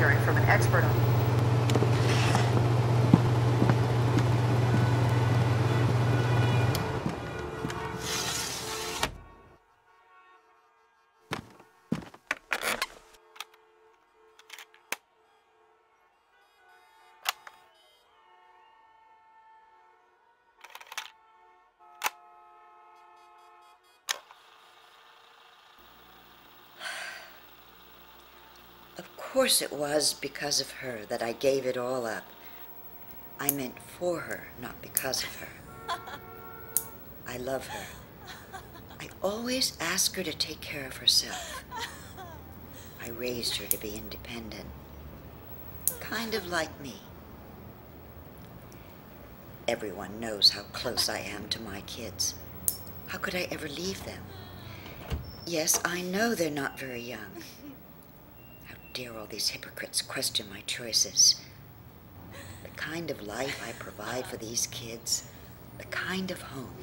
hearing from an expert on... Of course it was because of her that I gave it all up. I meant for her, not because of her. I love her. I always ask her to take care of herself. I raised her to be independent, kind of like me. Everyone knows how close I am to my kids. How could I ever leave them? Yes, I know they're not very young. How dare all these hypocrites question my choices? The kind of life I provide for these kids, the kind of home.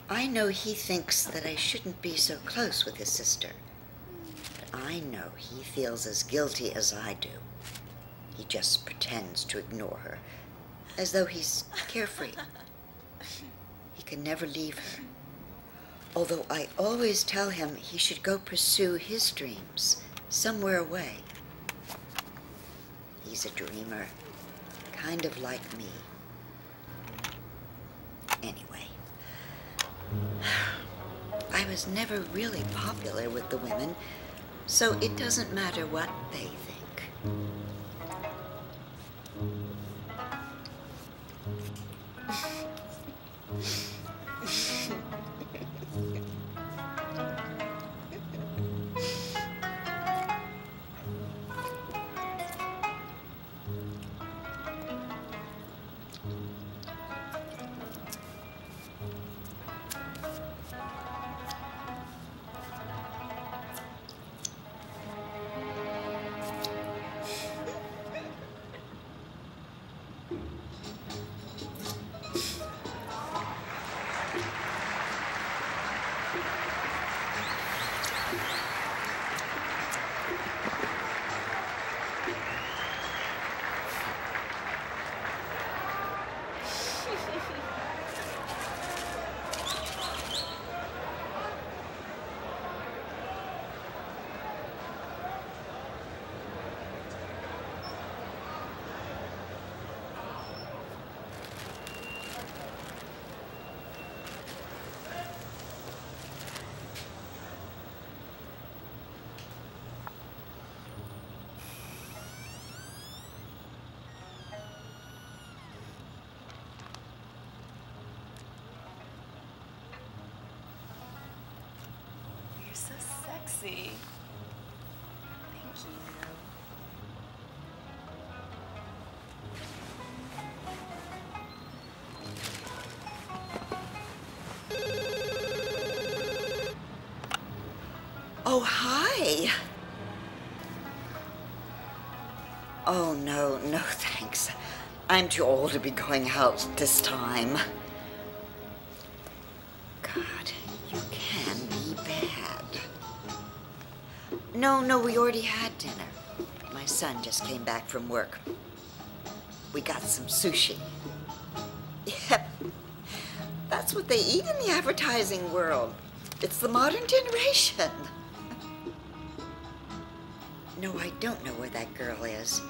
I know he thinks that I shouldn't be so close with his sister, but I know he feels as guilty as I do. He just pretends to ignore her, as though he's carefree. He can never leave her. Although I always tell him he should go pursue his dreams somewhere away. He's a dreamer, kind of like me. Anyway, I was never really popular with the women, so it doesn't matter what they think. Thank you. Oh, hi. Oh, no, thanks. I'm too old to be going out this time. God, you can be bad. No, we already had dinner. My son just came back from work. We got some sushi. Yep, that's what they eat in the advertising world. It's the modern generation. No, I don't know where that girl is.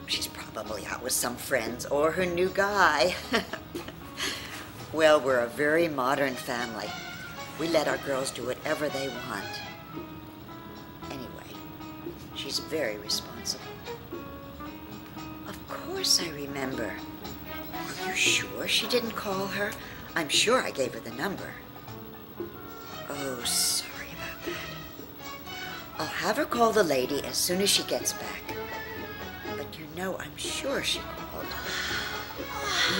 She's probably out with some friends or her new guy. Well, we're a very modern family. We let our girls do whatever they want. Anyway, she's very responsible. Of course I remember. Are you sure she didn't call her? I'm sure I gave her the number. Oh, sorry about that. I'll have her call the lady as soon as she gets back. But you know, I'm sure she called.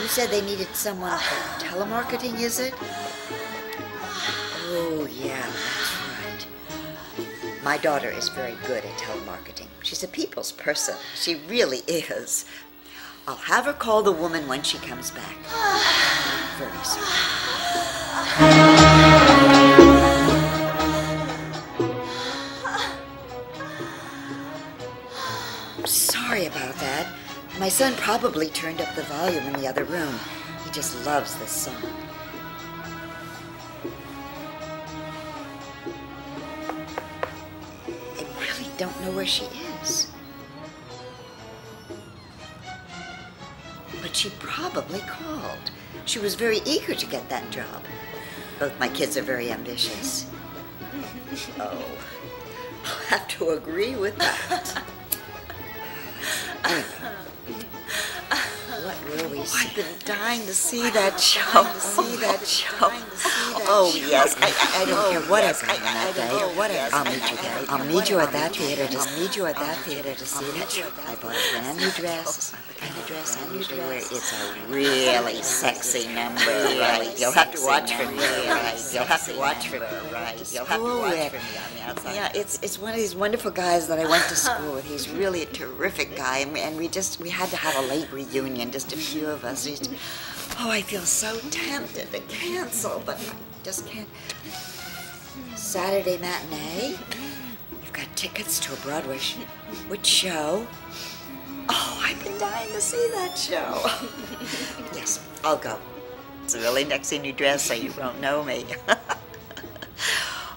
You said they needed someone for telemarketing, is it? Oh, yeah, that's right. My daughter is very good at telemarketing. She's a people's person. She really is. I'll have her call the woman when she comes back. Very sorry. sorry about that. My son probably turned up the volume in the other room. He just loves this song. I really don't know where she is. But she probably called. She was very eager to get that job. Both my kids are very ambitious. Oh, I'll have to agree with that. Anyway, what were we saying? I've been dying to see that show. Oh, yes. I don't care what I bring on that day. I'll meet you there. I'll meet you at that theater to see that. I bought a brand new dress. The kind of dress I usually wear. It's a really sexy number, right? You'll have to watch for me, right? You'll have to watch for me, right? You'll have to watch for me on the outside. Yeah, it's one of these wonderful guys that I went to school with. He's really a terrific guy, and we had to have a late reunion, just a few of us. Oh, I feel so tempted to cancel, but I just can't. Saturday matinee? You've got tickets to a Broadway show. Which show? Oh, I've been dying to see that show. Yes, I'll go. It's a really sexy new dress, so you won't know me.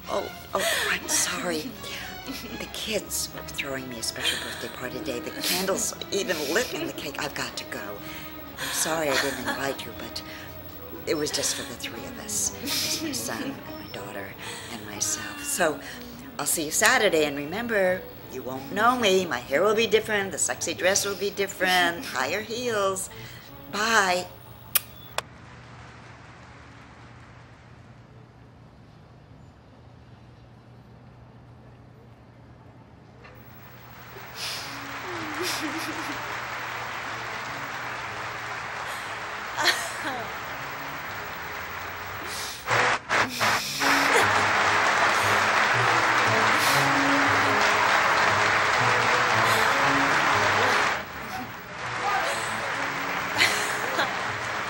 Oh, I'm sorry. The kids were throwing me a special birthday party today. The candles even lit in the cake. I've got to go. I'm sorry I didn't invite you, but it was just for the three of us. Just my son and my daughter and myself. So I'll see you Saturday, and remember, you won't know me. My hair will be different. The sexy dress will be different. Higher heels. Bye.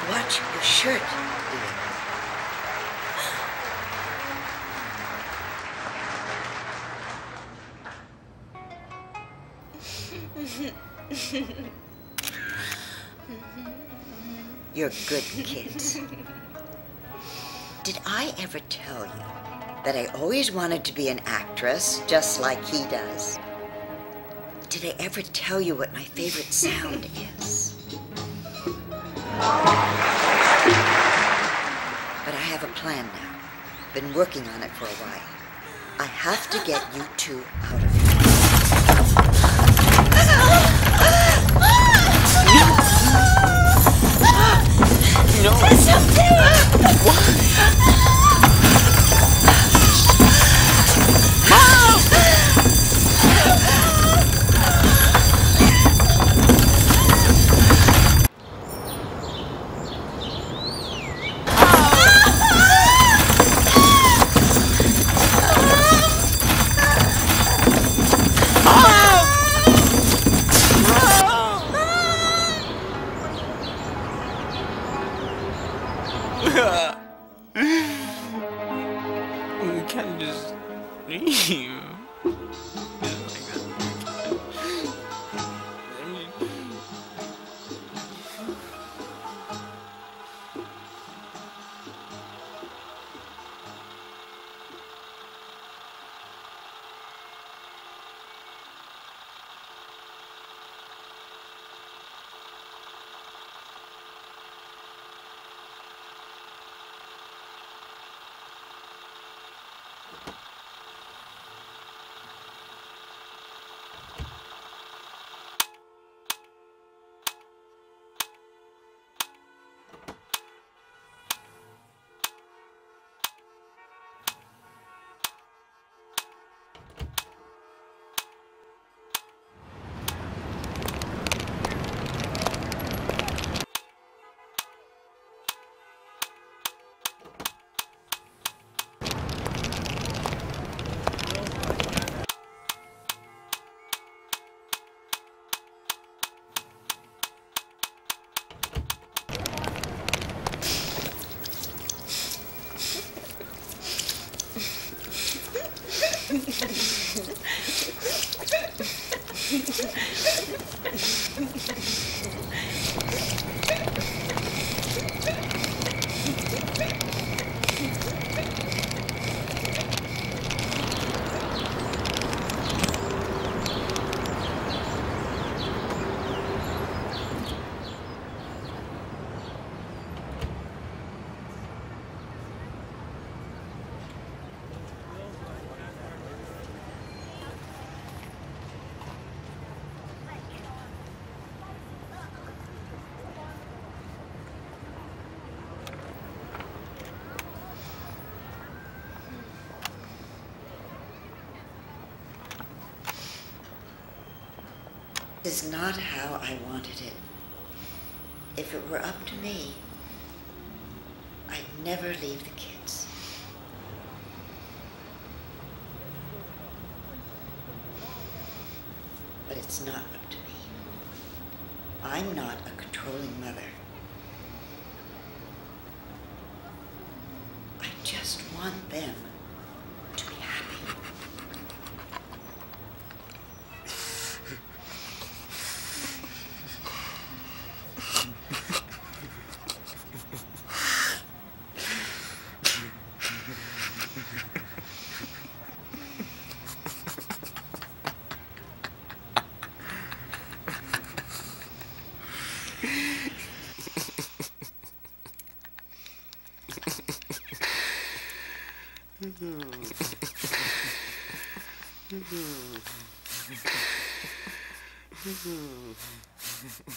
Watch your shirt, dear. You're good kids. Did I ever tell you that I always wanted to be an actress, just like he does? Did I ever tell you what my favorite sound is? But I have a plan now. Been working on it for a while. I have to get you two out of here. No. What? We can't just leave. This is not how I wanted it. If it were up to me, I'd never leave the kids. But it's not up to me. I'm not a controlling mother. I just want them to be happy. Mm-hmm.